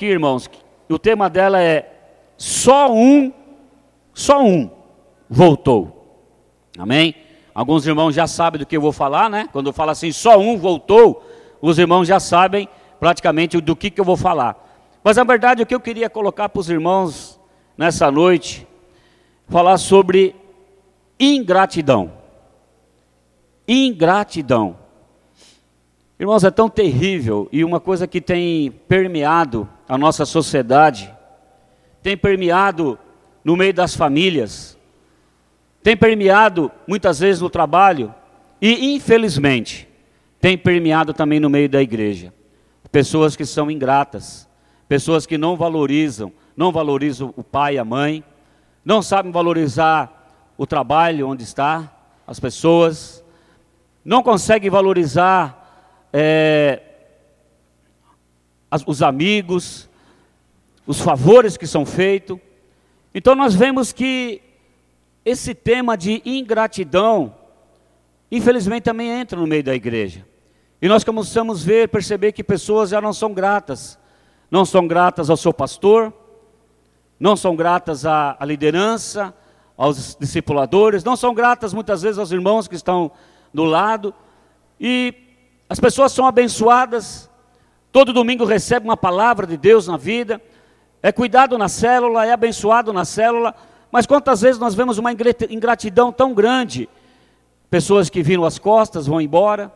aqui, irmãos, o tema dela é só um voltou. Amém? Alguns irmãos já sabem do que eu vou falar, né? Quando eu falo assim, só um voltou, os irmãos já sabem praticamente do que eu vou falar. Mas na verdade o que eu queria colocar para os irmãos nessa noite, falar sobre ingratidão. Ingratidão. Irmãos, é tão terrível, e uma coisa que tem permeado a nossa sociedade, tem permeado no meio das famílias, tem permeado muitas vezes no trabalho, e infelizmente tem permeado também no meio da igreja. Pessoas que são ingratas, pessoas que não valorizam o pai e a mãe, não sabem valorizar o trabalho onde está, as pessoas, não conseguem valorizar os amigos, os favores que são feitos. Então nós vemos que esse tema de ingratidão, infelizmente também entra no meio da igreja. E nós começamos a perceber que pessoas já não são gratas ao seu pastor, não são gratas à liderança, aos discipuladores, não são gratas muitas vezes aos irmãos que estão do lado, e as pessoas são abençoadas, todo domingo recebe uma palavra de Deus na vida, é cuidado na célula, é abençoado na célula, mas quantas vezes nós vemos uma ingratidão tão grande, pessoas que viram as costas, vão embora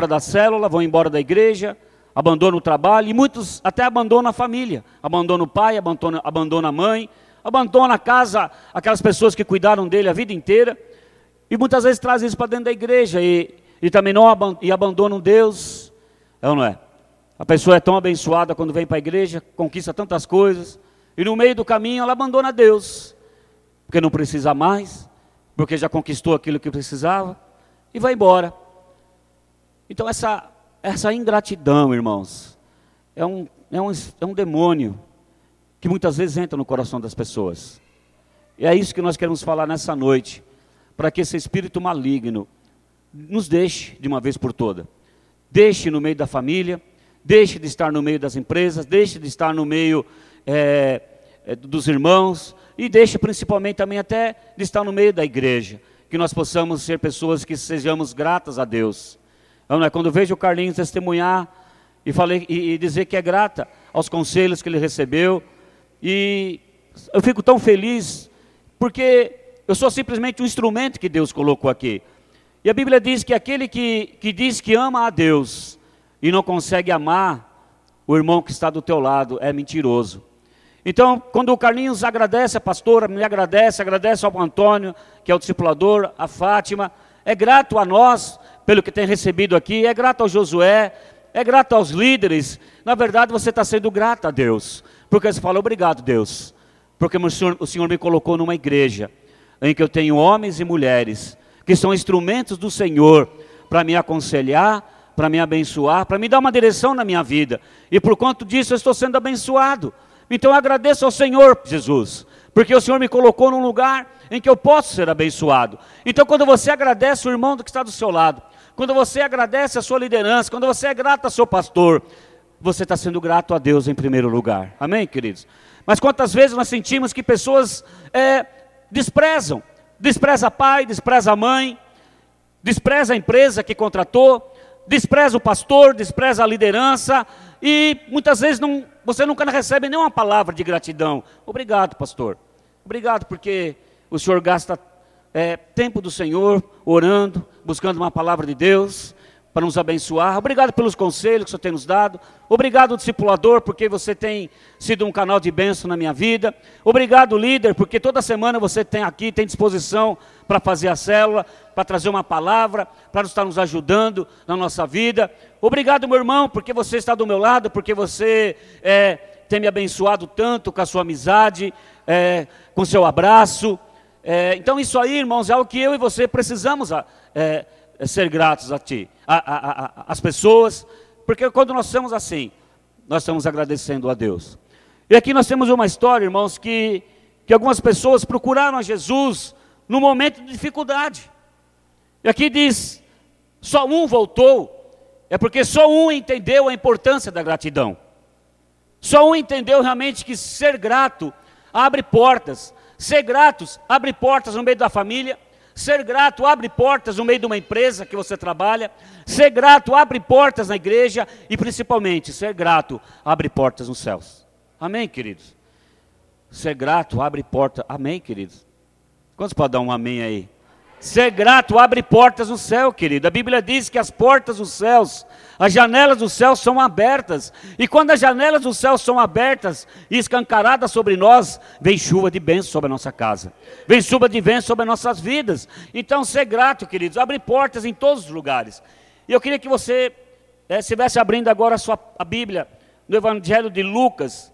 da célula, vão embora da igreja, abandonam o trabalho, e muitos até abandonam a família, abandonam o pai, abandonam a mãe, abandonam a casa, aquelas pessoas que cuidaram dele a vida inteira, e muitas vezes trazem isso para dentro da igreja, e também abandonam Deus, é ou não é? A pessoa é tão abençoada quando vem para a igreja, conquista tantas coisas, e no meio do caminho ela abandona Deus, porque não precisa mais, porque já conquistou aquilo que precisava, e vai embora. Então essa ingratidão, irmãos, é um demônio que muitas vezes entra no coração das pessoas. E é isso que nós queremos falar nessa noite, para que esse espírito maligno nos deixe de uma vez por toda. Deixe no meio da família, deixe de estar no meio das empresas, deixe de estar no meio dos irmãos, e deixe principalmente também até de estar no meio da igreja, que nós possamos ser pessoas que sejamos gratas a Deus. Quando eu vejo o Carlinhos testemunhar e dizer que é grata aos conselhos que ele recebeu, e eu fico tão feliz, porque eu sou simplesmente um instrumento que Deus colocou aqui. E a Bíblia diz que aquele que diz que ama a Deus e não consegue amar o irmão que está do teu lado é mentiroso. Então, quando o Carlinhos agradece a pastora, me agradece ao Antônio, que é o discipulador, a Fátima, é grato a nós pelo que tem recebido aqui, é grato ao Josué, é grato aos líderes. Na verdade, você está sendo grato a Deus, porque você fala, obrigado Deus, porque o Senhor me colocou numa igreja, em que eu tenho homens e mulheres, que são instrumentos do Senhor, para me aconselhar, para me abençoar, para me dar uma direção na minha vida, e por conta disso eu estou sendo abençoado. Então eu agradeço ao Senhor Jesus, porque o Senhor me colocou num lugar em que eu posso ser abençoado. Então quando você agradece o irmão que está do seu lado, quando você agradece a sua liderança, quando você é grato ao seu pastor, você está sendo grato a Deus em primeiro lugar. Amém, queridos? Mas quantas vezes nós sentimos que pessoas despreza pai, despreza a mãe, despreza a empresa que contratou, despreza o pastor, despreza a liderança, e muitas vezes você nunca recebe nenhuma palavra de gratidão. Obrigado, pastor. Obrigado porque o senhor gasta tempo do Senhor, orando, buscando uma palavra de Deus, para nos abençoar. Obrigado pelos conselhos que o Senhor tem nos dado. Obrigado, discipulador, porque você tem sido um canal de bênção na minha vida. Obrigado, líder, porque toda semana você tem disposição para fazer a célula, para trazer uma palavra, para estar nos ajudando na nossa vida. Obrigado, meu irmão, porque você está do meu lado, porque você tem me abençoado tanto com a sua amizade, com o seu abraço. Então isso aí, irmãos, é algo que eu e você precisamos ser gratos a ti, às pessoas, porque quando nós somos assim, nós estamos agradecendo a Deus. E aqui nós temos uma história, irmãos, que algumas pessoas procuraram a Jesus no momento de dificuldade. E aqui diz, só um voltou, é porque só um entendeu a importância da gratidão. Só um entendeu realmente que ser grato abre portas. Ser gratos abre portas no meio da família. Ser grato abre portas no meio de uma empresa que você trabalha. Ser grato abre portas na igreja. E principalmente, ser grato abre portas nos céus. Amém, queridos? Ser grato abre portas. Amém, queridos? Quantos podem dar um amém aí? Ser grato abre portas no céu, querido. A Bíblia diz que as portas dos céus, as janelas dos céus são abertas. E quando as janelas dos céus são abertas e escancaradas sobre nós, vem chuva de bênção sobre a nossa casa. Vem chuva de bênção sobre as nossas vidas. Então, ser grato, queridos, abre portas em todos os lugares. E eu queria que você estivesse abrindo agora a Bíblia no Evangelho de Lucas,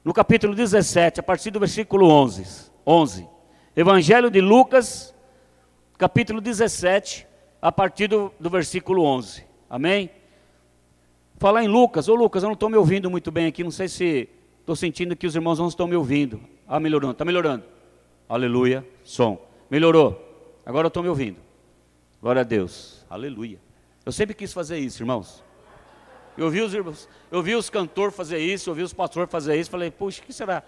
no capítulo 17, a partir do versículo 11. Evangelho de Lucas, capítulo 17, a partir do versículo 11. Amém? Falar em Lucas. Ô Lucas, eu não estou me ouvindo muito bem aqui. Não sei se estou sentindo que os irmãos não estão me ouvindo. Ah, melhorando. Está melhorando. Aleluia. Som. Melhorou. Agora eu estou me ouvindo. Glória a Deus. Aleluia. Eu sempre quis fazer isso, irmãos. Eu vi os cantores fazer isso, eu vi os pastores fazer isso. Falei, puxa, o que será?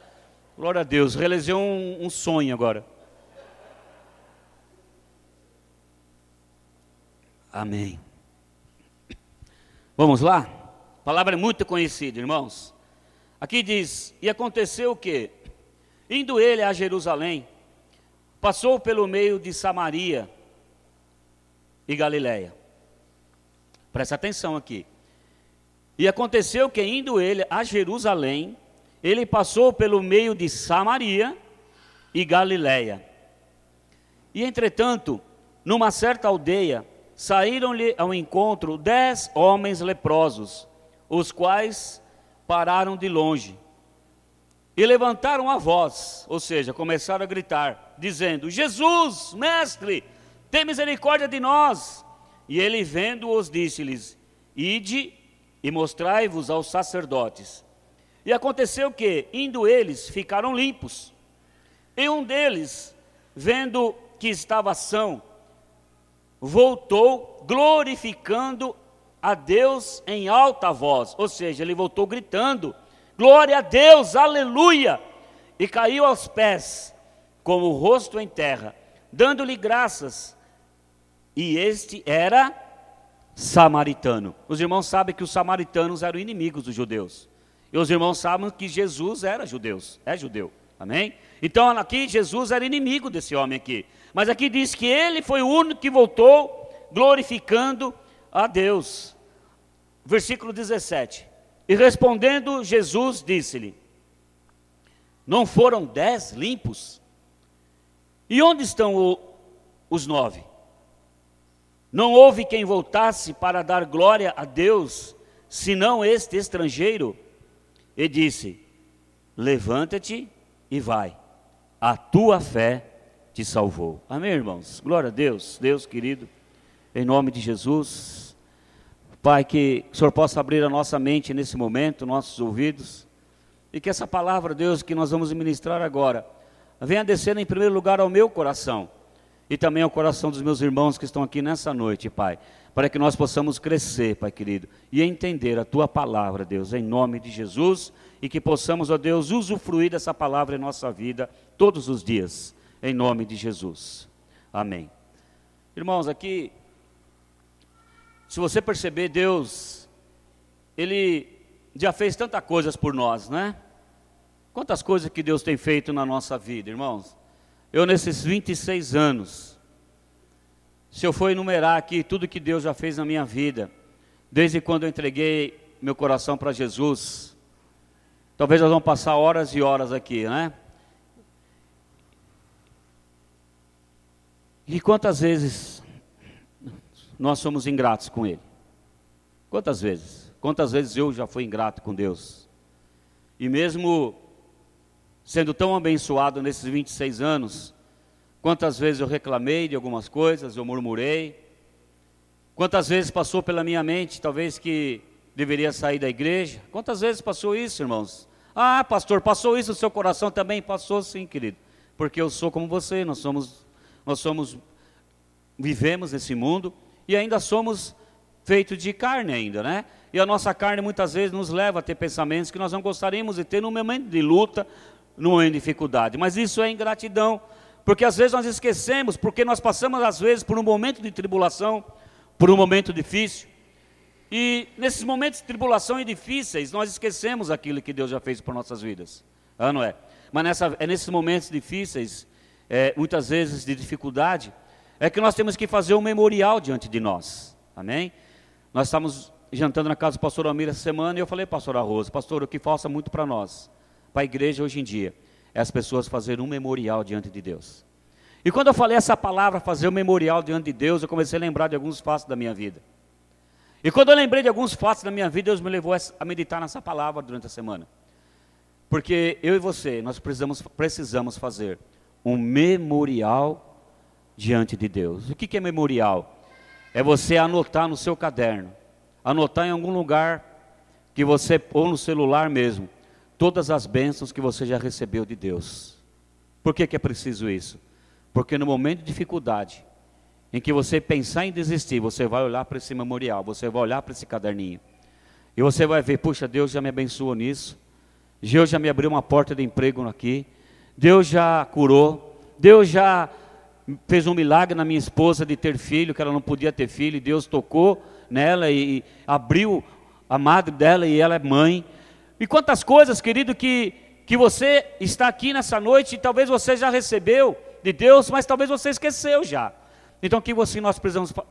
Glória a Deus. Realizei um sonho agora. Amém. Vamos lá? A palavra é muito conhecida, irmãos. Aqui diz, e aconteceu o quê? Indo ele a Jerusalém, passou pelo meio de Samaria e Galiléia. Presta atenção aqui. E aconteceu que indo ele a Jerusalém, ele passou pelo meio de Samaria e Galiléia. E entretanto, numa certa aldeia, saíram-lhe ao encontro 10 homens leprosos, os quais pararam de longe. E levantaram a voz, ou seja, começaram a gritar, dizendo, Jesus, mestre, tem misericórdia de nós. E ele vendo-os, disse-lhes, ide e mostrai-vos aos sacerdotes. E aconteceu que, indo eles, ficaram limpos. E um deles, vendo que estava são, voltou glorificando a Deus em alta voz, ou seja, ele voltou gritando, glória a Deus, aleluia, e caiu aos pés, com o rosto em terra, dando-lhe graças, e este era samaritano. Os irmãos sabem que os samaritanos eram inimigos dos judeus, e os irmãos sabem que Jesus era judeu, amém? Então aqui Jesus era inimigo desse homem aqui, mas aqui diz que ele foi o único que voltou glorificando a Deus. Versículo 17. E respondendo Jesus, disse-lhe, não foram 10 limpos? E onde estão os 9? Não houve quem voltasse para dar glória a Deus, senão este estrangeiro? E disse, levanta-te e vai, a tua fé te salvou. Amém, irmãos? Glória a Deus, Deus querido, em nome de Jesus. Pai, que o Senhor possa abrir a nossa mente nesse momento, nossos ouvidos, e que essa palavra, Deus, que nós vamos ministrar agora, venha descer em primeiro lugar ao meu coração, e também ao coração dos meus irmãos que estão aqui nessa noite, Pai, para que nós possamos crescer, Pai querido, e entender a Tua palavra, Deus, em nome de Jesus, e que possamos, ó Deus, usufruir dessa palavra em nossa vida, todos os dias, em nome de Jesus. Amém. Irmãos, aqui, se você perceber, Deus, Ele já fez tantas coisas por nós, né? Quantas coisas que Deus tem feito na nossa vida, irmãos? Eu nesses 26 anos, se eu for enumerar aqui tudo que Deus já fez na minha vida, desde quando eu entreguei meu coração para Jesus, talvez nós vamos passar horas e horas aqui, né? E quantas vezes nós somos ingratos com Ele? Quantas vezes? Quantas vezes eu já fui ingrato com Deus? E mesmo sendo tão abençoado nesses 26 anos, quantas vezes eu reclamei de algumas coisas, eu murmurei? Quantas vezes passou pela minha mente, talvez que deveria sair da igreja? Quantas vezes passou isso, irmãos? Ah, pastor, passou isso no seu coração também? Passou sim, querido. Porque eu sou como você, vivemos nesse mundo e ainda somos feitos de carne ainda, né? E a nossa carne muitas vezes nos leva a ter pensamentos que nós não gostaríamos de ter no momento de luta, no momento de dificuldade. Mas isso é ingratidão, porque às vezes nós esquecemos, porque nós passamos às vezes por um momento de tribulação, por um momento difícil. E nesses momentos de tribulação e difíceis, nós esquecemos aquilo que Deus já fez por nossas vidas. Não é? Mas nesses momentos difíceis, muitas vezes de dificuldade, é que nós temos que fazer um memorial diante de nós. Amém? Nós estamos jantando na casa do pastor Almir essa semana, e eu falei, pastor Arroz, pastor, o que falta muito para nós, para a igreja hoje em dia, é as pessoas fazerem um memorial diante de Deus. E quando eu falei essa palavra, fazer um memorial diante de Deus, eu comecei a lembrar de alguns fatos da minha vida. E quando eu lembrei de alguns fatos da minha vida, Deus me levou a meditar nessa palavra durante a semana. Porque eu e você, nós precisamos fazer um memorial diante de Deus. O que é memorial? É você anotar no seu caderno, anotar em algum lugar que você, ou no celular mesmo, todas as bênçãos que você já recebeu de Deus. Por que é preciso isso? Porque no momento de dificuldade, em que você pensar em desistir, você vai olhar para esse memorial, você vai olhar para esse caderninho, e você vai ver, puxa, Deus já me abençoou nisso, Deus já me abriu uma porta de emprego aqui, Deus já curou, Deus já fez um milagre na minha esposa de ter filho, que ela não podia ter filho, e Deus tocou nela e abriu a madre dela e ela é mãe. E quantas coisas, querido, que você está aqui nessa noite e talvez você já recebeu de Deus, mas talvez você esqueceu já. Então o que nós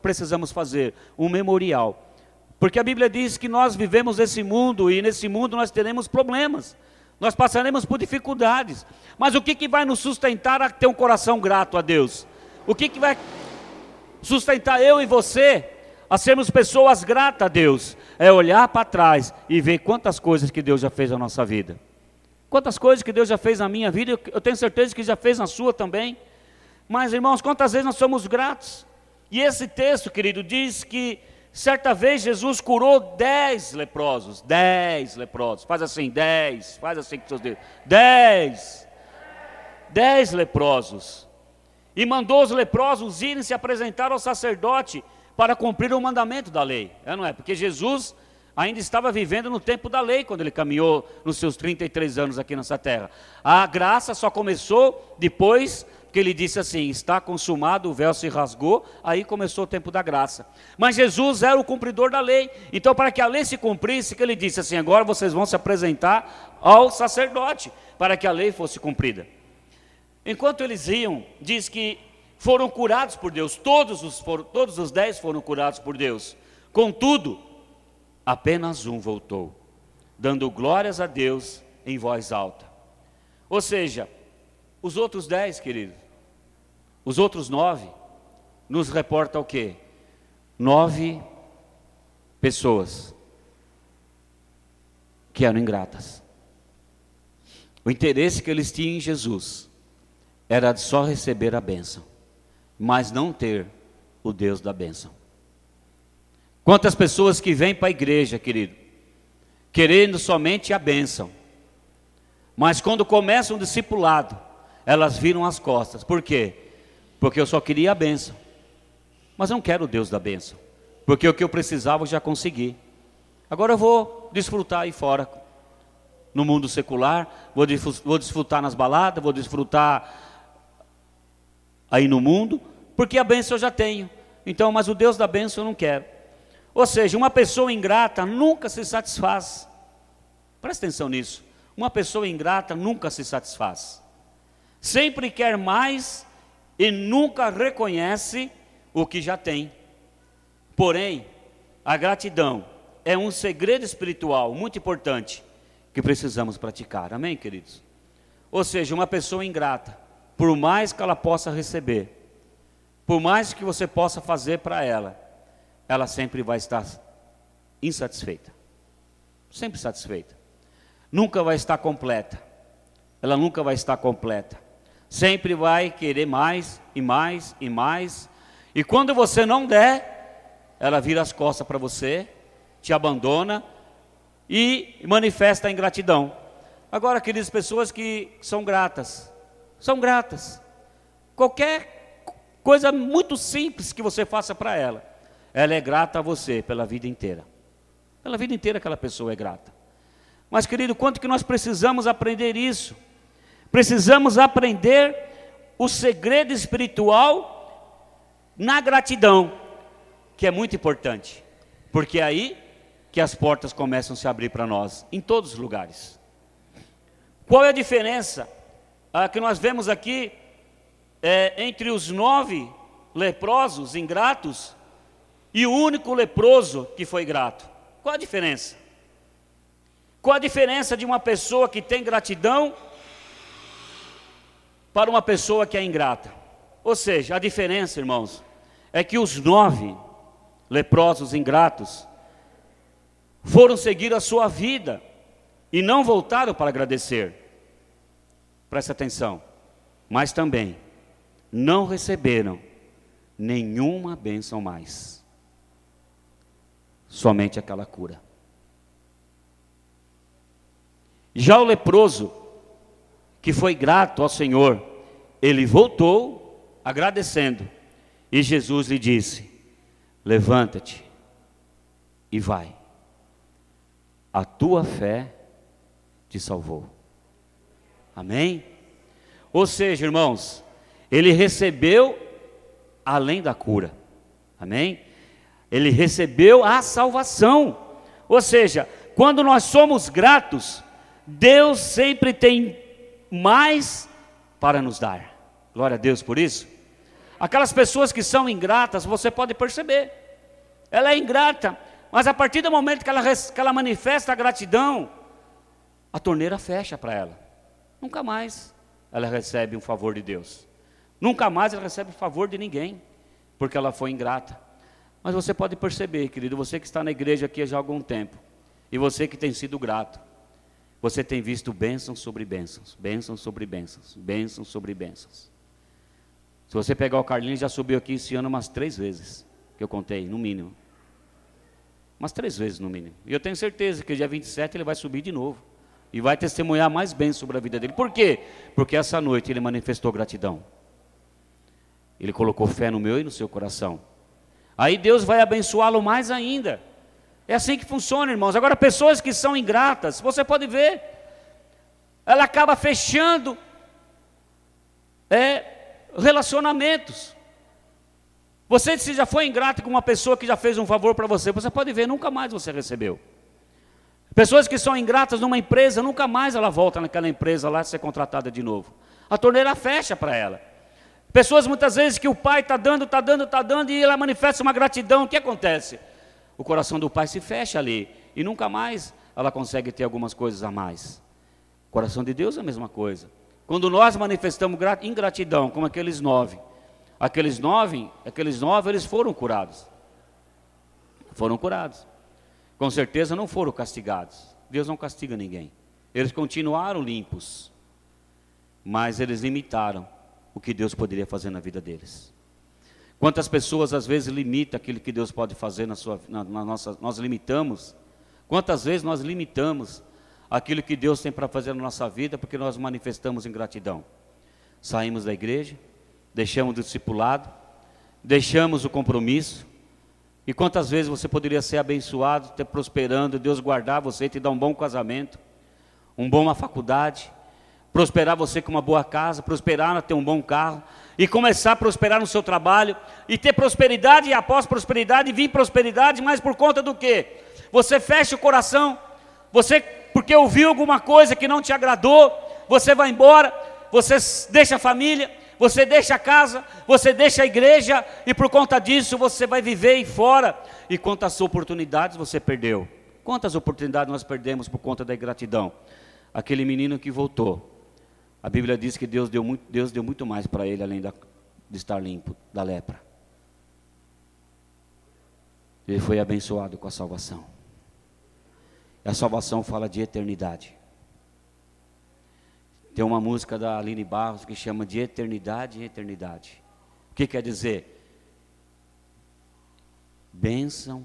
precisamos fazer? Um memorial. Porque a Bíblia diz que nós vivemos nesse mundo e nesse mundo nós teremos problemas. Nós passaremos por dificuldades. Mas o que vai nos sustentar a ter um coração grato a Deus? O que vai sustentar eu e você a sermos pessoas gratas a Deus? É olhar para trás e ver quantas coisas que Deus já fez na nossa vida. Quantas coisas que Deus já fez na minha vida, eu tenho certeza que já fez na sua também. Mas irmãos, quantas vezes nós somos gratos? E esse texto, querido, diz que certa vez Jesus curou 10 leprosos. 10 leprosos, faz assim, 10, faz assim com seus dedos. 10 leprosos. E mandou os leprosos irem se apresentar ao sacerdote para cumprir o mandamento da lei. Não é? Porque Jesus ainda estava vivendo no tempo da lei, quando ele caminhou nos seus 33 anos aqui nessa terra. A graça só começou depois que ele disse assim, está consumado, o véu se rasgou, aí começou o tempo da graça. Mas Jesus era o cumpridor da lei, então para que a lei se cumprisse, que ele disse assim, agora vocês vão se apresentar ao sacerdote, para que a lei fosse cumprida. Enquanto eles iam, diz que foram curados por Deus, todos os 10 foram curados por Deus. Contudo, apenas um voltou, dando glórias a Deus em voz alta. Ou seja, os outros 10, querido, os outros 9, nos reporta o quê? 9 pessoas que eram ingratas. O interesse que eles tinham em Jesus era de só receber a bênção, mas não ter o Deus da bênção. Quantas pessoas que vêm para a igreja, querido, querendo somente a bênção, mas quando começam o discipulado, elas viram as costas. Por quê? Porque eu só queria a bênção, mas não quero o Deus da bênção, porque o que eu precisava eu já consegui. Agora eu vou desfrutar aí fora, no mundo secular, vou desfrutar nas baladas, vou desfrutar aí no mundo, porque a bênção eu já tenho. Então, mas o Deus da bênção eu não quero. Ou seja, uma pessoa ingrata nunca se satisfaz. Presta atenção nisso. Uma pessoa ingrata nunca se satisfaz. Sempre quer mais e nunca reconhece o que já tem. Porém, a gratidão é um segredo espiritual muito importante que precisamos praticar. Amém, queridos? Ou seja, uma pessoa ingrata, por mais que ela possa receber, por mais que você possa fazer para ela, ela sempre vai estar insatisfeita. Sempre satisfeita. Nunca vai estar completa. Ela nunca vai estar completa. Sempre vai querer mais e mais e mais. E quando você não der, ela vira as costas para você, te abandona e manifesta a ingratidão. Agora, queridas, pessoas que são gratas, qualquer coisa muito simples que você faça para ela, ela é grata a você pela vida inteira. Pela vida inteira aquela pessoa é grata. Mas, querido, quanto que nós precisamos aprender isso? Precisamos aprender o segredo espiritual na gratidão, que é muito importante, porque é aí que as portas começam a se abrir para nós, em todos os lugares. Qual é a diferença que nós vemos aqui entre os 9 leprosos ingratos e o único leproso que foi grato? Qual a diferença? Qual a diferença de uma pessoa que tem gratidão para uma pessoa que é ingrata? Ou seja, a diferença, irmãos, é que os 9 leprosos ingratos foram seguir a sua vida e não voltaram para agradecer. Presta atenção. Mas também não receberam nenhuma bênção mais. Somente aquela cura. Já o leproso, que foi grato ao Senhor, ele voltou agradecendo. E Jesus lhe disse: levanta-te e vai. A tua fé te salvou. Amém? Ou seja, irmãos, ele recebeu além da cura. Amém? Ele recebeu a salvação. Ou seja, quando nós somos gratos, Deus sempre tem mais para nos dar. Glória a Deus por isso. Aquelas pessoas que são ingratas, você pode perceber. Ela é ingrata, mas a partir do momento que ela manifesta a gratidão, a torneira fecha para ela. Nunca mais ela recebe um favor de Deus. Nunca mais ela recebe favor de ninguém, porque ela foi ingrata. Mas você pode perceber, querido, você que está na igreja aqui já há algum tempo, e você que tem sido grato, você tem visto bênçãos sobre bênçãos, bênçãos sobre bênçãos, bênçãos sobre bênçãos. Se você pegar o Carlinhos, já subiu aqui esse ano umas 3 vezes, que eu contei, no mínimo. Umas 3 vezes no mínimo. E eu tenho certeza que dia 27 ele vai subir de novo. E vai testemunhar mais bênçãos sobre a vida dele. Por quê? Porque essa noite ele manifestou gratidão. Ele colocou fé no meu e no seu coração. Aí Deus vai abençoá-lo mais ainda. É assim que funciona, irmãos. Agora, pessoas que são ingratas, você pode ver, ela acaba fechando relacionamentos. Você, se já foi ingrato com uma pessoa que já fez um favor para você, você pode ver, nunca mais você recebeu. Pessoas que são ingratas numa empresa, nunca mais ela volta naquela empresa lá a ser contratada de novo. A torneira fecha para ela. Pessoas muitas vezes que o pai está dando e ela manifesta uma gratidão, o que acontece? O coração do pai se fecha ali e nunca mais ela consegue ter algumas coisas a mais. O coração de Deus é a mesma coisa. Quando nós manifestamos ingratidão, como aqueles 9, eles foram curados. Foram curados. Com certeza não foram castigados. Deus não castiga ninguém. Eles continuaram limpos, mas eles limitaram o que Deus poderia fazer na vida deles. Quantas pessoas às vezes limitam aquilo que Deus pode fazer nós limitamos. Quantas vezes nós limitamos aquilo que Deus tem para fazer na nossa vida porque nós manifestamos ingratidão. Saímos da igreja, deixamos o discipulado, deixamos o compromisso. E quantas vezes você poderia ser abençoado, ter prosperando, Deus guardar você, te dar um bom casamento, uma boa faculdade, prosperar você com uma boa casa, prosperar, ter um bom carro, e começar a prosperar no seu trabalho, e ter prosperidade, e após prosperidade, vir prosperidade, mas por conta do quê? Você fecha o coração, porque ouviu alguma coisa que não te agradou, você vai embora, você deixa a família, você deixa a casa, você deixa a igreja, e por conta disso você vai viver aí fora, e quantas oportunidades você perdeu? Quantas oportunidades nós perdemos por conta da ingratidão? Aquele menino que voltou, a Bíblia diz que Deus deu muito mais para ele, além de estar limpo da lepra. Ele foi abençoado com a salvação. E a salvação fala de eternidade. Tem uma música da Aline Barros que chama de eternidade em eternidade. O que quer dizer? Bênção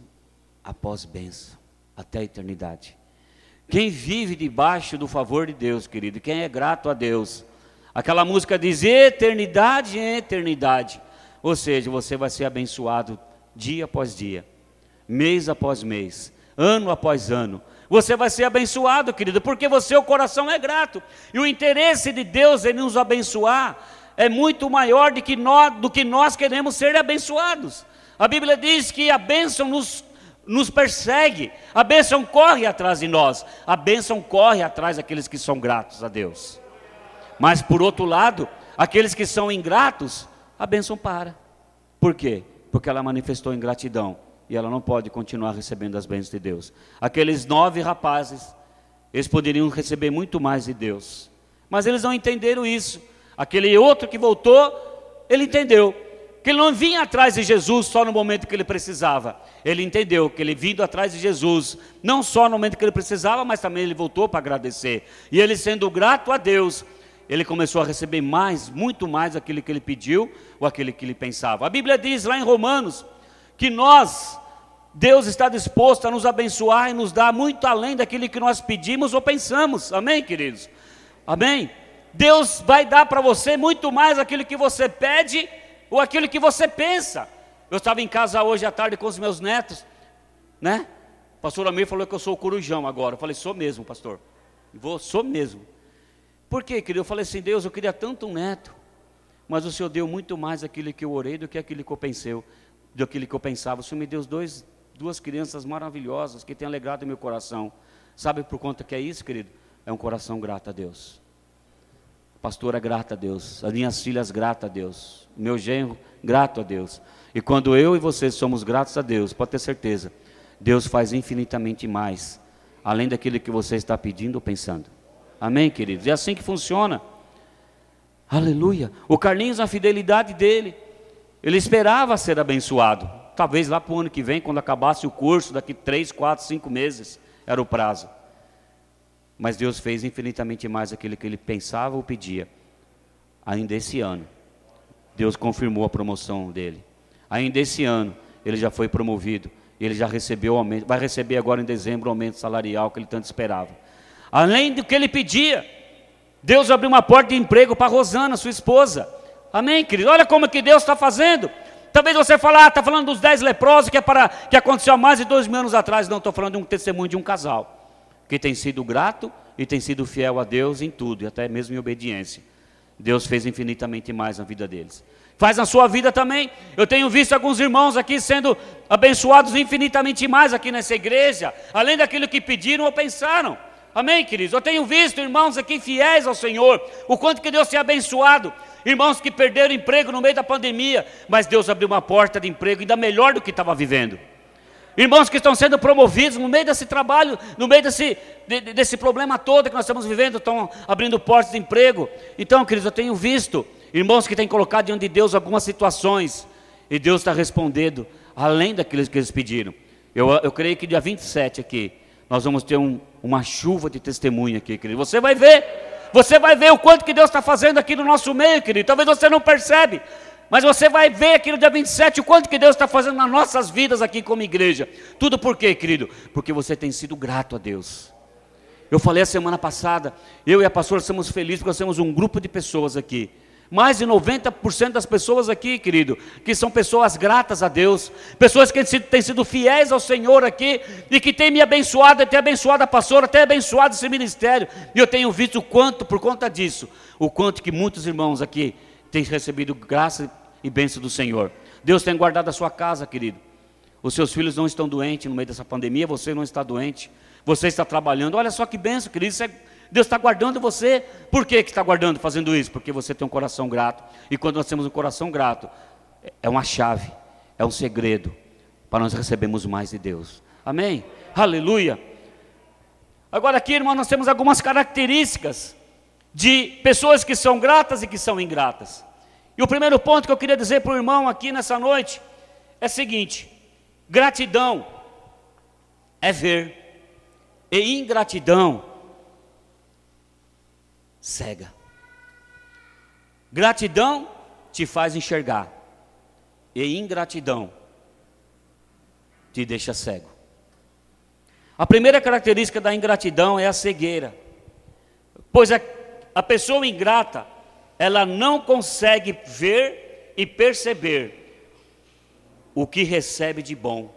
após bênção, até a eternidade. Quem vive debaixo do favor de Deus, querido, quem é grato a Deus, aquela música diz eternidade em eternidade. Ou seja, você vai ser abençoado dia após dia, mês após mês, ano após ano. Você vai ser abençoado, querido, porque o coração é grato. E o interesse de Deus em nos abençoar é muito maior do que nós queremos ser abençoados. A Bíblia diz que a bênção nos persegue, a bênção corre atrás de nós, a bênção corre atrás daqueles que são gratos a Deus. Mas por outro lado, aqueles que são ingratos, a bênção para. Por quê? Porque ela manifestou ingratidão e ela não pode continuar recebendo as bênçãos de Deus. Aqueles 9 rapazes, eles poderiam receber muito mais de Deus, mas eles não entenderam isso. Aquele outro que voltou, ele entendeu que ele não vinha atrás de Jesus só no momento que ele precisava. Ele entendeu que ele vindo atrás de Jesus, não só no momento que ele precisava, mas também ele voltou para agradecer. E ele, sendo grato a Deus, ele começou a receber mais, muito mais aquilo que ele pediu, ou aquele que ele pensava. A Bíblia diz lá em Romanos, que Deus está disposto a nos abençoar e nos dar muito além daquilo que nós pedimos ou pensamos. Amém, queridos? Amém? Deus vai dar para você muito mais aquilo que você pede ou aquilo que você pensa. Eu estava em casa hoje à tarde com os meus netos, né? O pastor Amir falou que eu sou o corujão agora. Eu falei, sou mesmo, pastor. Sou mesmo. Por quê, querido? Eu falei assim, Deus, eu queria tanto um neto, mas o Senhor deu muito mais aquilo que eu orei do que aquilo que eu pensei, do aquilo que eu pensava. O Senhor me deu duas crianças maravilhosas que têm alegrado meu coração. Sabe por conta que é isso, querido? É um coração grato a Deus. A pastora grata a Deus, as minhas filhas grata a Deus, o meu genro grato a Deus. E quando eu e você somos gratos a Deus, pode ter certeza, Deus faz infinitamente mais, além daquilo que você está pedindo ou pensando. Amém, queridos? É assim que funciona. Aleluia. O Carlinhos, a fidelidade dele, ele esperava ser abençoado. Talvez lá para o ano que vem, quando acabasse o curso, daqui 3, 4, 5 meses, era o prazo. Mas Deus fez infinitamente mais aquilo que ele pensava ou pedia. Ainda esse ano, Deus confirmou a promoção dele. Ainda esse ano, ele já foi promovido. Ele já recebeu o aumento, vai receber agora em dezembro o aumento salarial que ele tanto esperava. Além do que ele pedia, Deus abriu uma porta de emprego para Rosana, sua esposa. Amém, querido? Olha como que Deus está fazendo. Talvez você fale, está falando dos 10 leprosos que aconteceu há mais de 2 mil anos atrás. Não, estou falando de um testemunho de um casal que tem sido grato e tem sido fiel a Deus em tudo, e até mesmo em obediência. Deus fez infinitamente mais na vida deles. Faz na sua vida também. Eu tenho visto alguns irmãos aqui sendo abençoados infinitamente mais aqui nessa igreja, além daquilo que pediram ou pensaram. Amém, queridos? Eu tenho visto irmãos aqui fiéis ao Senhor, o quanto que Deus tem abençoado. Irmãos que perderam emprego no meio da pandemia, mas Deus abriu uma porta de emprego ainda melhor do que estava vivendo. Irmãos que estão sendo promovidos no meio desse trabalho, no meio desse problema todo que nós estamos vivendo, estão abrindo portas de emprego. Então, queridos, eu tenho visto irmãos que têm colocado diante de Deus algumas situações, e Deus está respondendo além daqueles que eles pediram. Eu creio que dia 27 aqui, nós vamos ter uma chuva de testemunho aqui, querido. Você vai ver o quanto que Deus está fazendo aqui no nosso meio, querido. Talvez você não percebe, mas você vai ver aqui no dia 27 o quanto que Deus está fazendo nas nossas vidas aqui como igreja. Tudo por quê, querido? Porque você tem sido grato a Deus. Eu falei a semana passada, eu e a pastora somos felizes porque nós temos um grupo de pessoas aqui. Mais de 90% das pessoas aqui, querido, que são pessoas gratas a Deus, pessoas que têm sido fiéis ao Senhor aqui, e que têm me abençoado, têm abençoado a pastora, têm abençoado esse ministério, e eu tenho visto o quanto, por conta disso, o quanto que muitos irmãos aqui têm recebido graça e bênção do Senhor. Deus tem guardado a sua casa, querido. Os seus filhos não estão doentes no meio dessa pandemia, você não está doente, você está trabalhando. Olha só que bênção, querido, Deus está guardando você. Por que está guardando, fazendo isso? Porque você tem um coração grato. E quando nós temos um coração grato, é uma chave, é um segredo para nós recebermos mais de Deus. Amém? Aleluia. Agora aqui, irmão, nós temos algumas características de pessoas que são gratas e que são ingratas. E o primeiro ponto que eu queria dizer para o irmão aqui nessa noite é o seguinte: gratidão é ver, e ingratidão cega. Gratidão te faz enxergar, e ingratidão te deixa cego. A primeira característica da ingratidão é a cegueira, pois a pessoa ingrata, ela não consegue ver e perceber o que recebe de bom,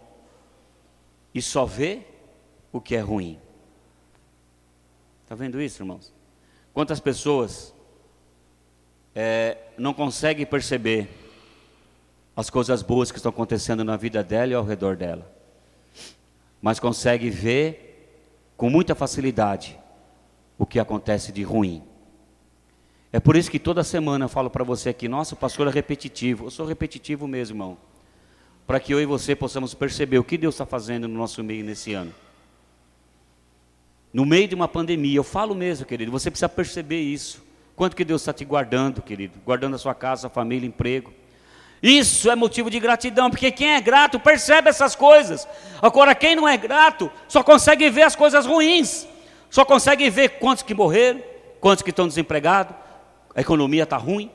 e só vê o que é ruim. Está vendo isso, irmãos? Quantas pessoas não conseguem perceber as coisas boas que estão acontecendo na vida dela e ao redor dela, mas conseguem ver com muita facilidade o que acontece de ruim. É por isso que toda semana eu falo para você aqui: nossa, o pastor é repetitivo. Eu sou repetitivo mesmo, irmão, para que eu e você possamos perceber o que Deus está fazendo no nosso meio nesse ano. No meio de uma pandemia, eu falo mesmo, querido, você precisa perceber isso. Quanto que Deus está te guardando, querido, guardando a sua casa, a família, emprego. Isso é motivo de gratidão, porque quem é grato percebe essas coisas. Agora, quem não é grato só consegue ver as coisas ruins, só consegue ver quantos que morreram, quantos que estão desempregados, a economia está ruim,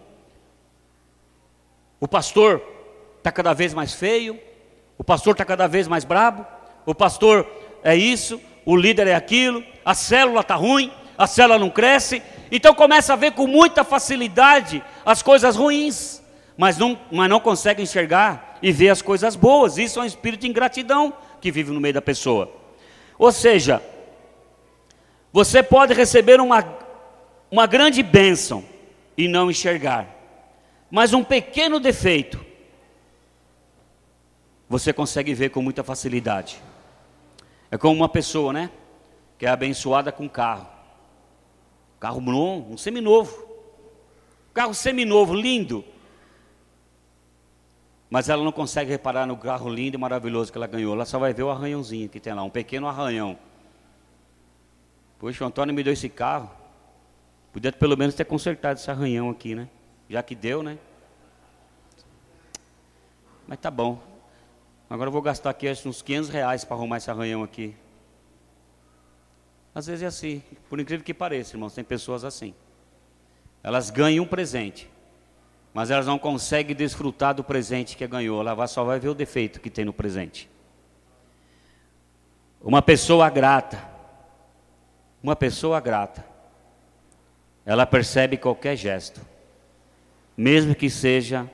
o pastor está cada vez mais feio, o pastor está cada vez mais brabo, o pastor é isso, o líder é aquilo, a célula está ruim, a célula não cresce. Então começa a ver com muita facilidade as coisas ruins, mas não consegue enxergar e ver as coisas boas. Isso é um espírito de ingratidão que vive no meio da pessoa. Ou seja, você pode receber uma grande bênção e não enxergar, mas um pequeno defeito você consegue ver com muita facilidade. É como uma pessoa, né, que é abençoada com carro novo, um seminovo, carro seminovo, lindo, mas ela não consegue reparar no carro lindo e maravilhoso que ela ganhou. Ela só vai ver o arranhãozinho que tem lá, um pequeno arranhão. Poxa, o Antônio me deu esse carro, podia pelo menos ter consertado esse arranhão aqui, né? Já que deu, né? Mas tá bom. Agora eu vou gastar aqui uns R$500 para arrumar esse arranhão aqui. Às vezes é assim, por incrível que pareça, irmãos, tem pessoas assim. Elas ganham um presente, mas elas não conseguem desfrutar do presente que ganhou. Ela só vai ver o defeito que tem no presente. Uma pessoa grata, ela percebe qualquer gesto, mesmo que seja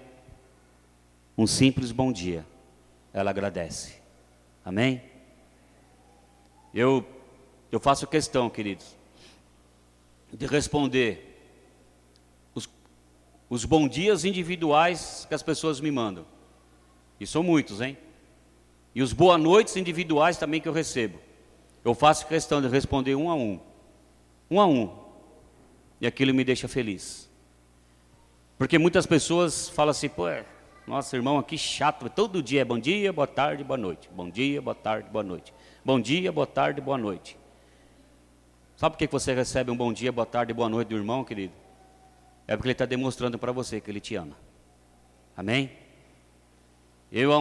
um simples bom dia, ela agradece. Amém? Eu faço questão, queridos, de responder os bom dias individuais que as pessoas me mandam. E são muitos, hein? E os boa noites individuais também que eu recebo. Eu faço questão de responder um a um. E aquilo me deixa feliz. Porque muitas pessoas falam assim: pô, nossa, irmão, aqui chato, todo dia é bom dia, boa tarde, boa noite. Bom dia, boa tarde, boa noite. Bom dia, boa tarde, boa noite. Sabe por que você recebe um bom dia, boa tarde, boa noite do irmão, querido? É porque ele está demonstrando para você que ele te ama. Amém? Eu,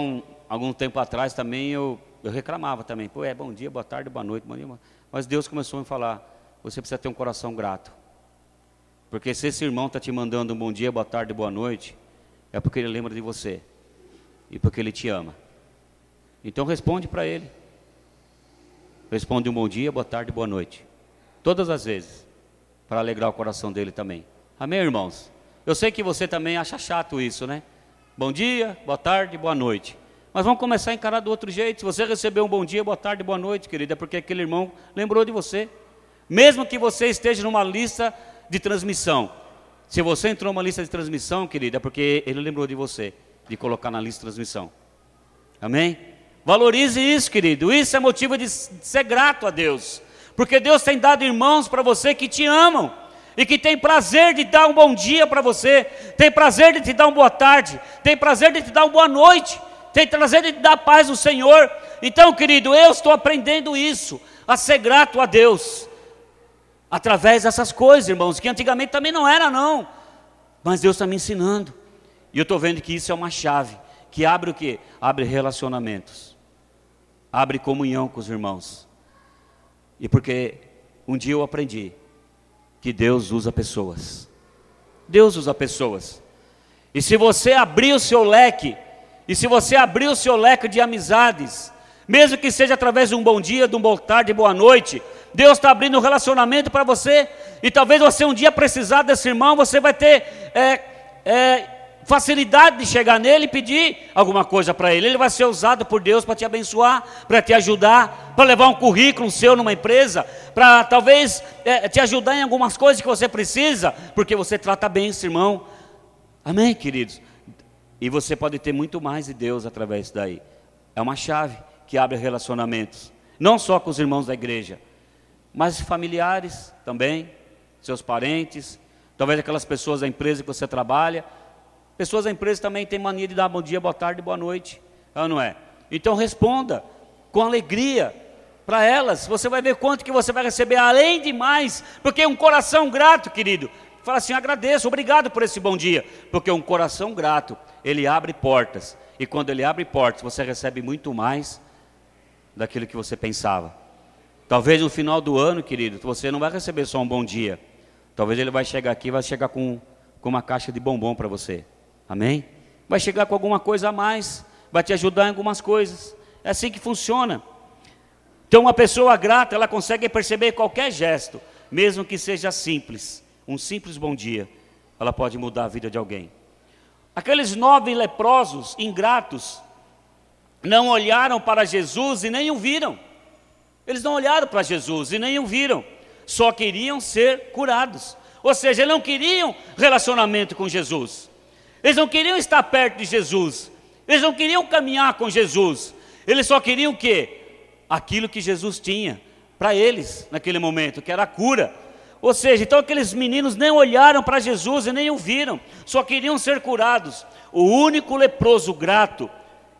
algum tempo atrás também, eu reclamava também. Pô, bom dia, boa tarde, boa noite, bom dia. Mas Deus começou a me falar: você precisa ter um coração grato. Porque se esse irmão está te mandando um bom dia, boa tarde, boa noite, é porque ele lembra de você. E porque ele te ama. Então responde para ele. Responde um bom dia, boa tarde, boa noite. Todas as vezes. Para alegrar o coração dele também. Amém, irmãos? Eu sei que você também acha chato isso, né? Bom dia, boa tarde, boa noite. Mas vamos começar a encarar do outro jeito. Se você recebeu um bom dia, boa tarde, boa noite, querida, é porque aquele irmão lembrou de você. Mesmo que você esteja numa lista de transmissão. Se você entrou numa lista de transmissão, querida, é porque ele lembrou de você, de colocar na lista de transmissão. Amém? Valorize isso, querido. Isso é motivo de ser grato a Deus. Porque Deus tem dado irmãos para você que te amam. E que tem prazer de dar um bom dia para você. Tem prazer de te dar uma boa tarde. Tem prazer de te dar uma boa noite. Tem prazer de te dar a paz do Senhor. Então, querido, eu estou aprendendo isso. A ser grato a Deus. Através dessas coisas, irmãos. Que antigamente também não era, não. Mas Deus está me ensinando. E eu estou vendo que isso é uma chave. Que abre o quê? Abre relacionamentos. Abre comunhão com os irmãos. E porque um dia eu aprendi que Deus usa pessoas. Deus usa pessoas. E se você abrir o seu leque, de amizades, mesmo que seja através de um bom dia, de um boa tarde, boa noite, Deus está abrindo um relacionamento para você. E talvez você um dia precisar desse irmão, você vai ter facilidade de chegar nele e pedir alguma coisa para ele. Ele vai ser usado por Deus para te abençoar, para te ajudar, para levar um currículo seu numa empresa, para talvez te ajudar em algumas coisas que você precisa, porque você trata bem esse irmão. Amém, queridos? E você pode ter muito mais de Deus através daí. É uma chave que abre relacionamentos, não só com os irmãos da igreja, mas familiares também, seus parentes, talvez aquelas pessoas da empresa que você trabalha. Pessoas da empresa também têm mania de dar bom dia, boa tarde, boa noite, não é? Então responda com alegria para elas. Você vai ver quanto que você vai receber além de mais, porque um coração grato, querido, fala assim: agradeço, obrigado por esse bom dia, porque um coração grato, ele abre portas, e quando ele abre portas, você recebe muito mais daquilo que você pensava. Talvez no final do ano, querido, você não vai receber só um bom dia, talvez ele vai chegar aqui, vai chegar com uma caixa de bombom para você. Amém? Vai chegar com alguma coisa a mais, vai te ajudar em algumas coisas. É assim que funciona. Então uma pessoa grata, ela consegue perceber qualquer gesto, mesmo que seja simples. Um simples bom dia, ela pode mudar a vida de alguém. Aqueles 9 leprosos, ingratos, não olharam para Jesus e nem o viram. Eles não olharam para Jesus e nem o viram, só queriam ser curados. Ou seja, eles não queriam relacionamento com Jesus, eles não queriam estar perto de Jesus, eles não queriam caminhar com Jesus, eles só queriam o quê? Aquilo que Jesus tinha para eles naquele momento, que era a cura. Ou seja, então aqueles meninos nem olharam para Jesus e nem o viram, só queriam ser curados. O único leproso grato,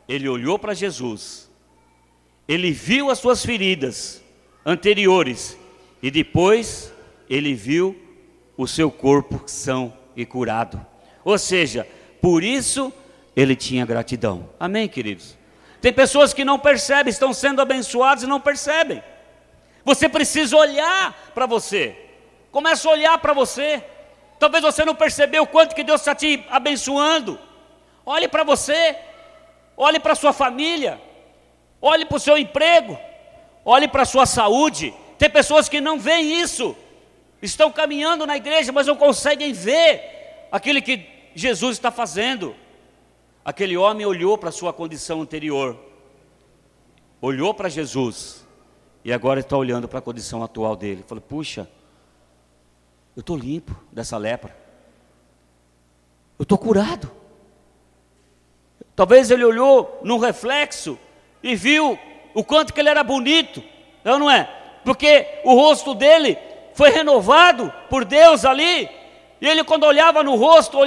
ele olhou para Jesus, ele viu as suas feridas anteriores e depois ele viu o seu corpo são e curado. Ou seja, por isso ele tinha gratidão. Amém, queridos? Tem pessoas que não percebem, estão sendo abençoadas e não percebem. Você precisa olhar para você. Começa a olhar para você. Talvez você não percebeu o quanto que Deus está te abençoando. Olhe para você, olhe para a sua família, olhe para o seu emprego, olhe para a sua saúde. Tem pessoas que não veem isso, estão caminhando na igreja, mas não conseguem ver aquilo que Jesus está fazendo. Aquele homem olhou para a sua condição anterior, olhou para Jesus, e agora está olhando para a condição atual dele. Falou: puxa, eu estou limpo dessa lepra, eu estou curado. Talvez ele olhou no reflexo e viu o quanto que ele era bonito, não é? Porque o rosto dele foi renovado por Deus ali, e ele quando olhava no rosto,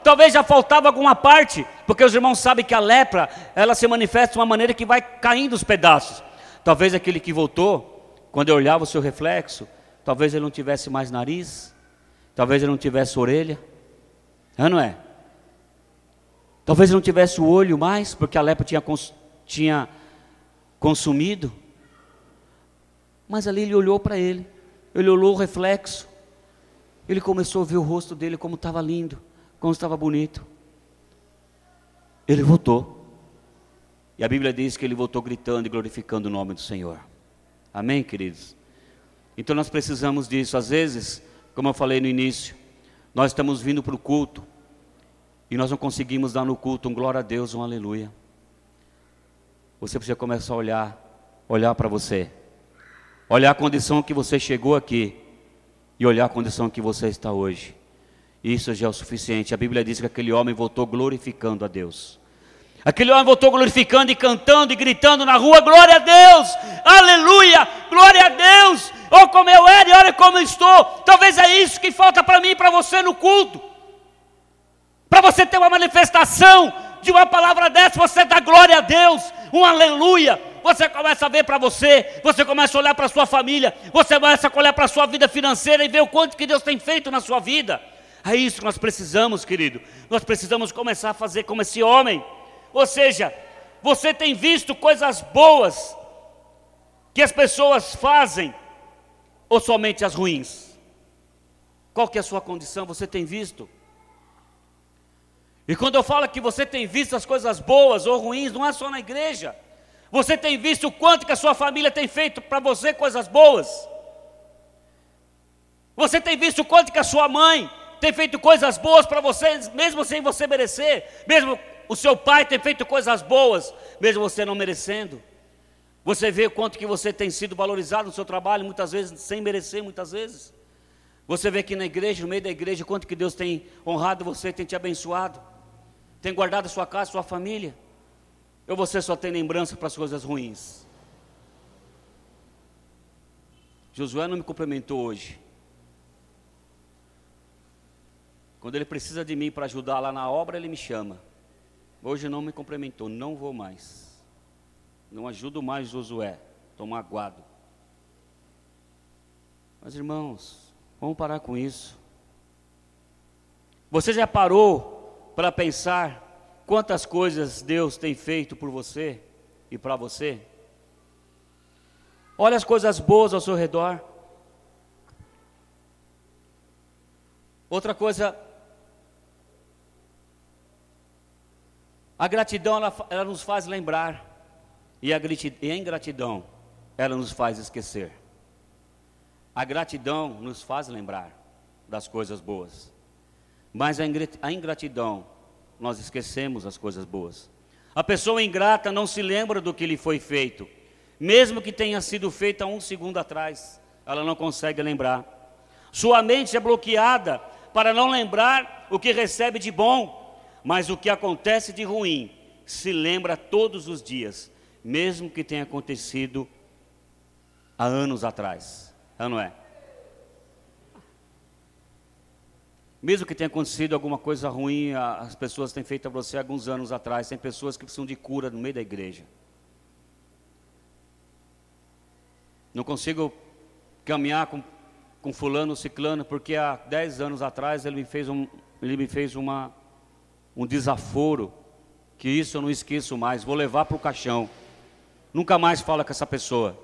talvez já faltava alguma parte, porque os irmãos sabem que a lepra, ela se manifesta de uma maneira que vai caindo os pedaços. Talvez aquele que voltou, quando ele olhava o seu reflexo, talvez ele não tivesse mais nariz, talvez ele não tivesse orelha, não é? Talvez ele não tivesse o olho mais, porque a lepra tinha consumido. Mas ali ele olhou para ele, ele olhou o reflexo, ele começou a ver o rosto dele como estava lindo, como estava bonito. Ele voltou, e a Bíblia diz que ele voltou gritando e glorificando o nome do Senhor. Amém, queridos? Então nós precisamos disso. Às vezes, como eu falei no início, nós estamos vindo para o culto, e nós não conseguimos dar no culto um glória a Deus, um aleluia. Você precisa começar a olhar para você, olhar a condição que você chegou aqui, e olhar a condição que você está hoje. Isso já é o suficiente. A Bíblia diz que aquele homem voltou glorificando a Deus. Aquele homem voltou glorificando e cantando e gritando na rua: glória a Deus, aleluia, glória a Deus. Oh, como eu era e olha como eu estou. Talvez é isso que falta para mim e para você no culto. Para você ter uma manifestação de uma palavra dessa, você dá glória a Deus, um aleluia. Você começa a ver para você, você começa a olhar para a sua família, você começa a olhar para a sua vida financeira e ver o quanto que Deus tem feito na sua vida. É isso que nós precisamos, querido. Nós precisamos começar a fazer como esse homem. Ou seja, você tem visto coisas boas que as pessoas fazem, ou somente as ruins? Qual que é a sua condição? Você tem visto? E quando eu falo que você tem visto as coisas boas ou ruins, não é só na igreja. Você tem visto o quanto que a sua família tem feito para você coisas boas? Você tem visto o quanto que a sua mãe tem feito coisas boas para você, mesmo sem você merecer. Mesmo o seu pai tem feito coisas boas, mesmo você não merecendo. Você vê o quanto que você tem sido valorizado no seu trabalho, muitas vezes sem merecer, muitas vezes. Você vê aqui na igreja, no meio da igreja, quanto que Deus tem honrado você, tem te abençoado, tem guardado a sua casa, a sua família. Ou você só tem lembrança para as coisas ruins? Josué não me cumprimentou hoje. Quando ele precisa de mim para ajudar lá na obra, ele me chama. Hoje não me cumprimentou, não vou mais. Não ajudo mais Josué, estou magoado. Mas irmãos, vamos parar com isso. Você já parou para pensar quantas coisas Deus tem feito por você e para você? Olha as coisas boas ao seu redor. Outra coisa, a gratidão ela nos faz lembrar, e a ingratidão ela nos faz esquecer. A gratidão nos faz lembrar das coisas boas, mas a ingratidão, nós esquecemos as coisas boas. A pessoa ingrata não se lembra do que lhe foi feito, mesmo que tenha sido feito há um segundo atrás, ela não consegue lembrar. Sua mente é bloqueada para não lembrar o que recebe de bom, mas o que acontece de ruim se lembra todos os dias, mesmo que tenha acontecido há anos atrás, não é? Mesmo que tenha acontecido alguma coisa ruim, as pessoas têm feito a você alguns anos atrás, tem pessoas que precisam de cura no meio da igreja. Não consigo caminhar com fulano, ciclano, porque há 10 anos atrás ele me fez um desaforo, que isso eu não esqueço mais, vou levar para o caixão. Nunca mais fala com essa pessoa.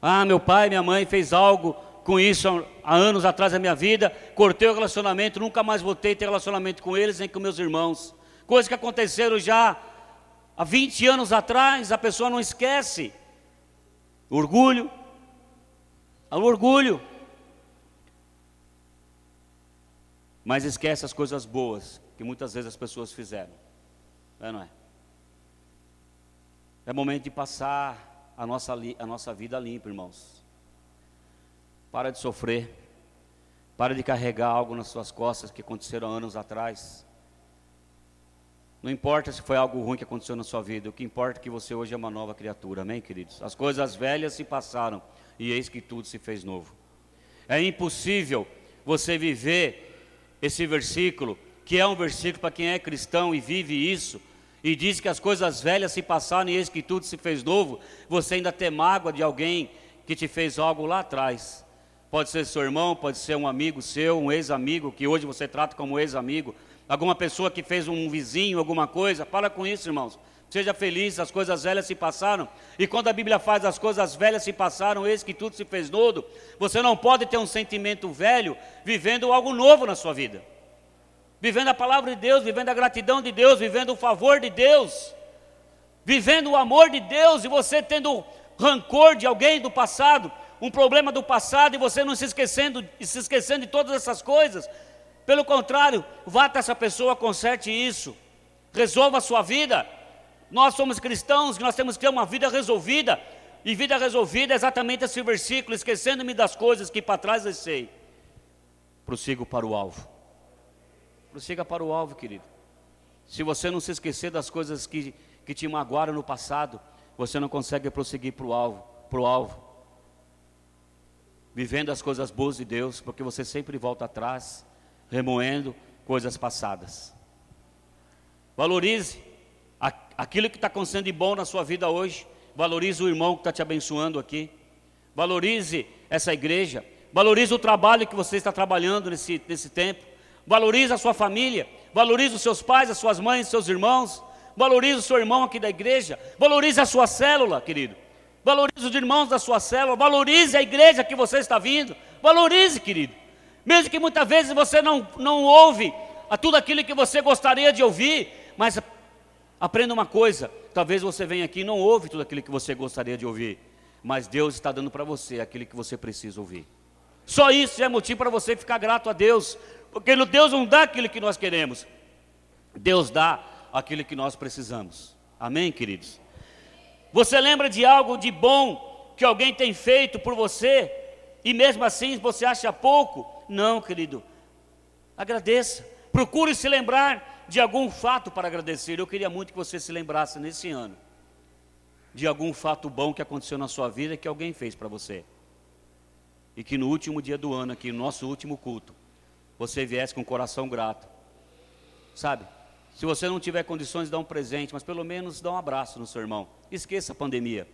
Ah, meu pai, minha mãe fez algo com isso há anos atrás na minha vida, cortei o relacionamento, nunca mais voltei a ter relacionamento com eles, nem com meus irmãos. Coisas que aconteceram já há 20 anos atrás, a pessoa não esquece. Orgulho, orgulho. Mas esquece as coisas boas que muitas vezes as pessoas fizeram. Não é? É momento de passar a nossa vida limpa, irmãos. Para de sofrer. Para de carregar algo nas suas costas que aconteceram anos atrás. Não importa se foi algo ruim que aconteceu na sua vida. O que importa é que você hoje é uma nova criatura. Amém, queridos? As coisas velhas se passaram e eis que tudo se fez novo. É impossível você viver esse versículo, que é um versículo para quem é cristão e vive isso, e diz que as coisas velhas se passaram e eis que tudo se fez novo, você ainda ter mágoa de alguém que te fez algo lá atrás. Pode ser seu irmão, pode ser um amigo seu, um ex-amigo, que hoje você trata como ex-amigo, alguma pessoa que fez um vizinho, alguma coisa. Para com isso, irmãos. Seja feliz, as coisas velhas se passaram. E quando a Bíblia faz as coisas velhas se passaram, eis que tudo se fez novo, você não pode ter um sentimento velho vivendo algo novo na sua vida. Vivendo a palavra de Deus, vivendo a gratidão de Deus, vivendo o favor de Deus, vivendo o amor de Deus, e você tendo rancor de alguém do passado, um problema do passado, e você não se esquecendo de todas essas coisas. Pelo contrário, vá até essa pessoa, conserte isso, resolva a sua vida. Nós somos cristãos, nós temos que ter uma vida resolvida, e vida resolvida é exatamente esse versículo: esquecendo-me das coisas que para trás deixei, prossigo para o alvo. Prossiga para o alvo, querido. Se você não se esquecer das coisas que te magoaram no passado, você não consegue prosseguir para o alvo. Vivendo as coisas boas de Deus, porque você sempre volta atrás, remoendo coisas passadas. Valorize aquilo que está acontecendo de bom na sua vida hoje. Valorize o irmão que está te abençoando aqui. Valorize essa igreja. Valorize o trabalho que você está trabalhando nesse tempo. Valorize a sua família. Valorize os seus pais, as suas mães, os seus irmãos. Valorize o seu irmão aqui da igreja. Valorize a sua célula, querido. Valorize os irmãos da sua célula. Valorize a igreja que você está vindo. Valorize, querido. Mesmo que muitas vezes você não ouve a tudo aquilo que você gostaria de ouvir, mas aprenda uma coisa: talvez você venha aqui e não ouve tudo aquilo que você gostaria de ouvir, mas Deus está dando para você aquilo que você precisa ouvir. Só isso já é motivo para você ficar grato a Deus, porque Deus não dá aquilo que nós queremos, Deus dá aquilo que nós precisamos. Amém, queridos? Você lembra de algo de bom que alguém tem feito por você, e mesmo assim você acha pouco? Não, querido, agradeça, procure se lembrar de algum fato para agradecer. Eu queria muito que você se lembrasse nesse ano de algum fato bom que aconteceu na sua vida, que alguém fez para você, e que no último dia do ano, aqui no nosso último culto, você viesse com o coração grato, sabe? Se você não tiver condições de dar um presente, mas pelo menos dá um abraço no seu irmão. Esqueça a pandemia.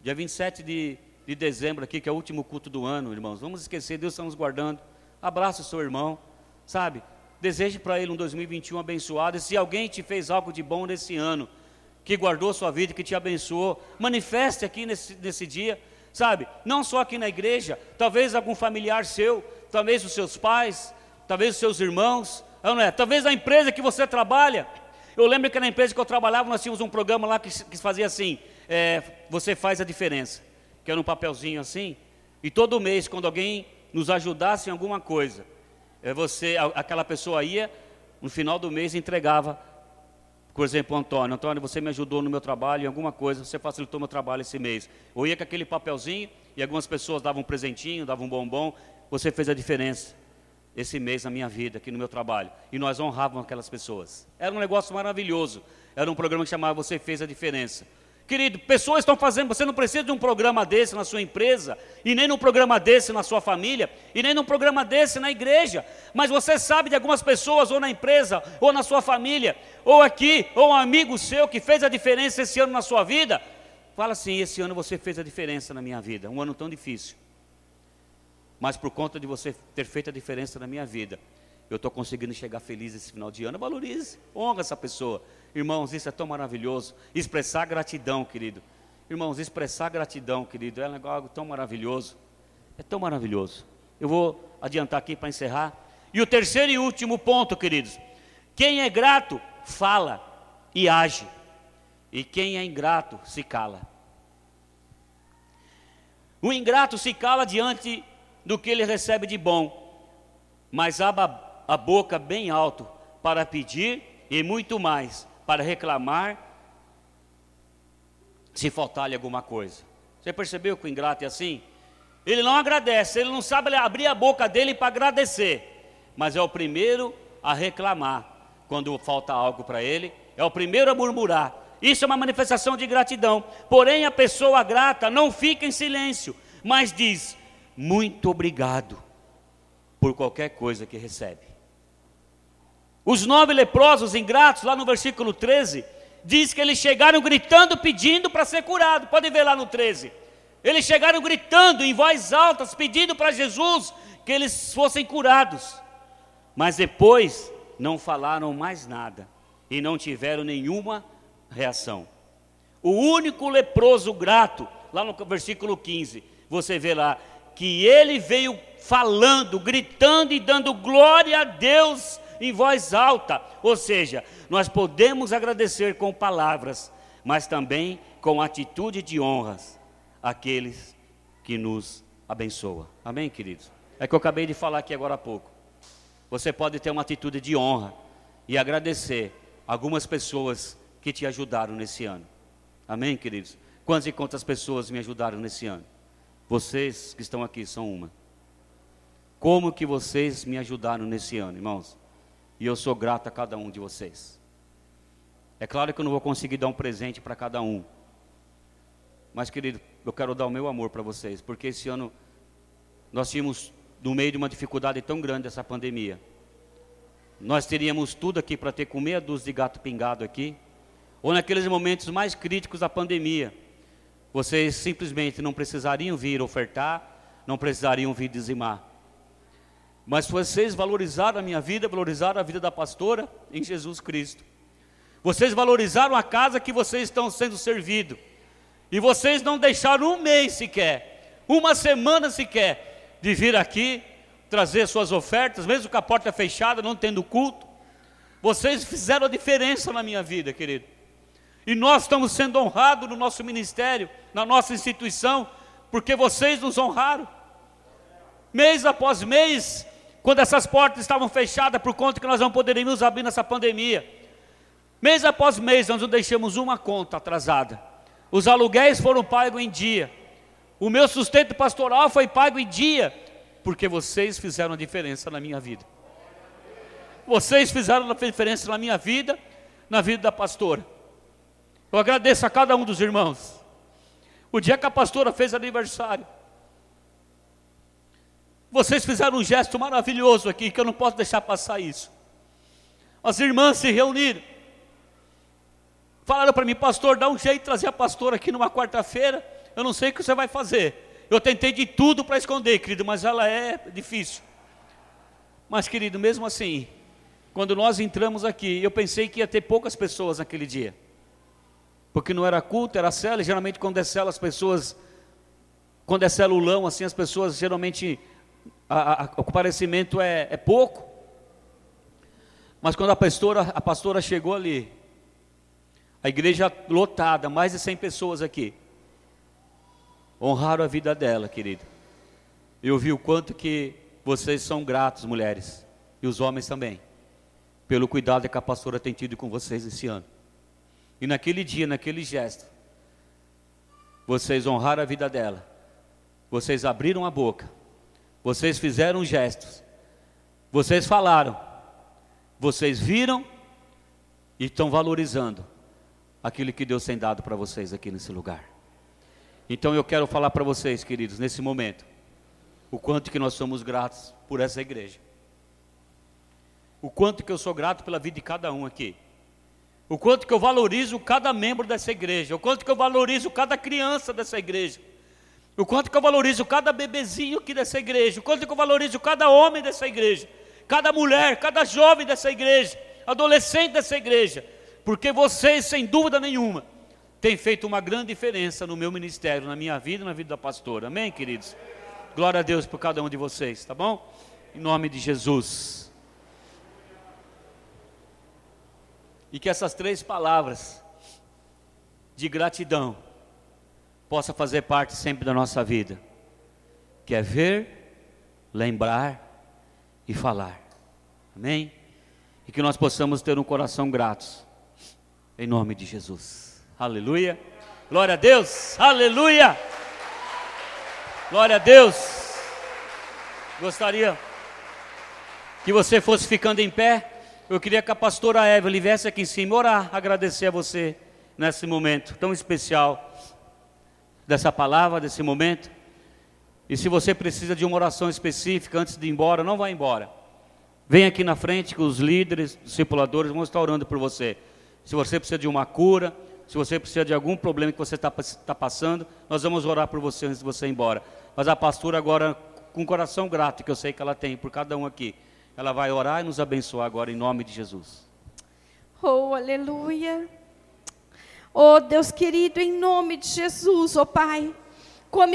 Dia 27 de dezembro aqui, que é o último culto do ano, irmãos, vamos esquecer, Deus está nos guardando. Abraça o seu irmão, sabe? Deseje para ele um 2021 abençoado. E se alguém te fez algo de bom nesse ano, que guardou a sua vida, que te abençoou, manifeste aqui nesse dia, sabe? Não só aqui na igreja, talvez algum familiar seu, talvez os seus pais, talvez os seus irmãos, não é? Talvez a empresa que você trabalha. Eu lembro que na empresa que eu trabalhava, nós tínhamos um programa lá que fazia assim, você faz a diferença, que era um papelzinho assim, e todo mês, quando alguém nos ajudasse em alguma coisa, aquela pessoa ia, no final do mês entregava, por exemplo, Antônio, você me ajudou no meu trabalho em alguma coisa, você facilitou meu trabalho esse mês. Eu ia com aquele papelzinho, e algumas pessoas davam um presentinho, davam um bombom, você fez a diferença esse mês na minha vida, aqui no meu trabalho, e nós honrávamos aquelas pessoas. Era um negócio maravilhoso, era um programa que chamava Você Fez a Diferença. Querido, pessoas estão fazendo, você não precisa de um programa desse na sua empresa, e nem num programa desse na sua família, e nem num programa desse na igreja, mas você sabe de algumas pessoas, ou na empresa, ou na sua família, ou aqui, ou um amigo seu que fez a diferença esse ano na sua vida. Fala assim: esse ano você fez a diferença na minha vida, um ano tão difícil, mas por conta de você ter feito a diferença na minha vida, eu estou conseguindo chegar feliz esse final de ano. Valorize, honra essa pessoa. Irmãos, isso é tão maravilhoso. Expressar gratidão, querido. Irmãos, expressar gratidão, querido, é algo tão maravilhoso. É tão maravilhoso. Eu vou adiantar aqui para encerrar. E o terceiro e último ponto, queridos: quem é grato, fala e age. E quem é ingrato, se cala. O ingrato se cala diante do que ele recebe de bom, mas abre a boca bem alto para pedir, e muito mais para reclamar se faltar-lhe alguma coisa. Você percebeu que o ingrato é assim? Ele não agradece, ele não sabe abrir a boca dele para agradecer, mas é o primeiro a reclamar quando falta algo para ele, é o primeiro a murmurar. Isso é uma manifestação de gratidão. Porém, a pessoa grata não fica em silêncio, mas diz: muito obrigado por qualquer coisa que recebe. Os 9 leprosos ingratos, lá no versículo 13, diz que eles chegaram gritando, pedindo para ser curado. Pode ver lá no 13. Eles chegaram gritando em voz alta, pedindo para Jesus que eles fossem curados. Mas depois não falaram mais nada e não tiveram nenhuma reação. O único leproso grato, lá no versículo 15, você vê lá que ele veio falando, gritando e dando glória a Deus em voz alta. Ou seja, nós podemos agradecer com palavras, mas também com atitude de honras àqueles que nos abençoam. Amém, queridos? É que eu acabei de falar aqui agora há pouco. Você pode ter uma atitude de honra e agradecer algumas pessoas que te ajudaram nesse ano. Amém, queridos? Quantas e quantas pessoas me ajudaram nesse ano? Vocês que estão aqui são uma. Como que vocês me ajudaram nesse ano, irmãos? E eu sou grato a cada um de vocês. É claro que eu não vou conseguir dar um presente para cada um, mas, querido, eu quero dar o meu amor para vocês, porque esse ano nós tínhamos, no meio de uma dificuldade tão grande dessa pandemia, nós teríamos tudo aqui para ter com meia dúzia de gato pingado aqui, ou naqueles momentos mais críticos da pandemia, vocês simplesmente não precisariam vir ofertar, não precisariam vir dizimar. Mas vocês valorizaram a minha vida, valorizaram a vida da pastora em Jesus Cristo. Vocês valorizaram a casa que vocês estão sendo servidos. E vocês não deixaram um mês sequer, uma semana sequer, de vir aqui, trazer suas ofertas, mesmo com a porta fechada, não tendo culto. Vocês fizeram a diferença na minha vida, querido. E nós estamos sendo honrados no nosso ministério, na nossa instituição, porque vocês nos honraram. mês após mês, quando essas portas estavam fechadas por conta que nós não poderíamos abrir nessa pandemia. Mês após mês, nós não deixamos uma conta atrasada. Os aluguéis foram pagos em dia. O meu sustento pastoral foi pago em dia, porque vocês fizeram a diferença na minha vida. Vocês fizeram a diferença na minha vida, na vida da pastora. Eu agradeço a cada um dos irmãos. O dia que a pastora fez aniversário, vocês fizeram um gesto maravilhoso aqui, que eu não posso deixar passar isso. As irmãs se reuniram, falaram para mim: pastor, dá um jeito de trazer a pastora aqui numa quarta-feira, eu não sei o que você vai fazer. Eu tentei de tudo para esconder, querido, mas ela é difícil. Mas, querido, mesmo assim, quando nós entramos aqui, eu pensei que ia ter poucas pessoas naquele dia, porque não era culto, era célula. E geralmente quando é célula, as pessoas, quando é celulão, assim, as pessoas geralmente, o comparecimento é pouco. Mas quando a pastora chegou ali, a igreja lotada, mais de 100 pessoas aqui, honraram a vida dela, querido. Eu vi o quanto que vocês são gratos, mulheres, e os homens também, pelo cuidado que a pastora tem tido com vocês esse ano. E naquele dia, naquele gesto, vocês honraram a vida dela, vocês abriram a boca, vocês fizeram gestos, vocês falaram, vocês viram e estão valorizando aquilo que Deus tem dado para vocês aqui nesse lugar. Então eu quero falar para vocês, queridos, nesse momento, o quanto que nós somos gratos por essa igreja. O quanto que eu sou grato pela vida de cada um aqui. O quanto que eu valorizo cada membro dessa igreja. O quanto que eu valorizo cada criança dessa igreja. O quanto que eu valorizo cada bebezinho aqui dessa igreja. O quanto que eu valorizo cada homem dessa igreja. Cada mulher, cada jovem dessa igreja. Adolescente dessa igreja. Porque vocês, sem dúvida nenhuma, têm feito uma grande diferença no meu ministério, na minha vida e na vida da pastora. Amém, queridos? Glória a Deus por cada um de vocês, tá bom? Em nome de Jesus. E que essas 3 palavras de gratidão possa fazer parte sempre da nossa vida, que é ver, lembrar e falar. Amém? E que nós possamos ter um coração grato, em nome de Jesus. Aleluia, glória a Deus, aleluia, glória a Deus. Gostaria que você fosse ficando em pé. Eu queria que a pastora Evelyn viesse aqui em cima orar, agradecer a você nesse momento tão especial, dessa palavra, desse momento. E se você precisa de uma oração específica antes de ir embora, não vá embora. Vem aqui na frente que os líderes, discipuladores vão estar orando por você. Se você precisa de uma cura, se você precisa de algum problema que você está passando, nós vamos orar por você antes de você ir embora. Mas a pastora agora, com um coração grato, que eu sei que ela tem por cada um aqui, ela vai orar e nos abençoar agora em nome de Jesus. Oh, aleluia. Oh, Deus querido, em nome de Jesus, oh Pai, como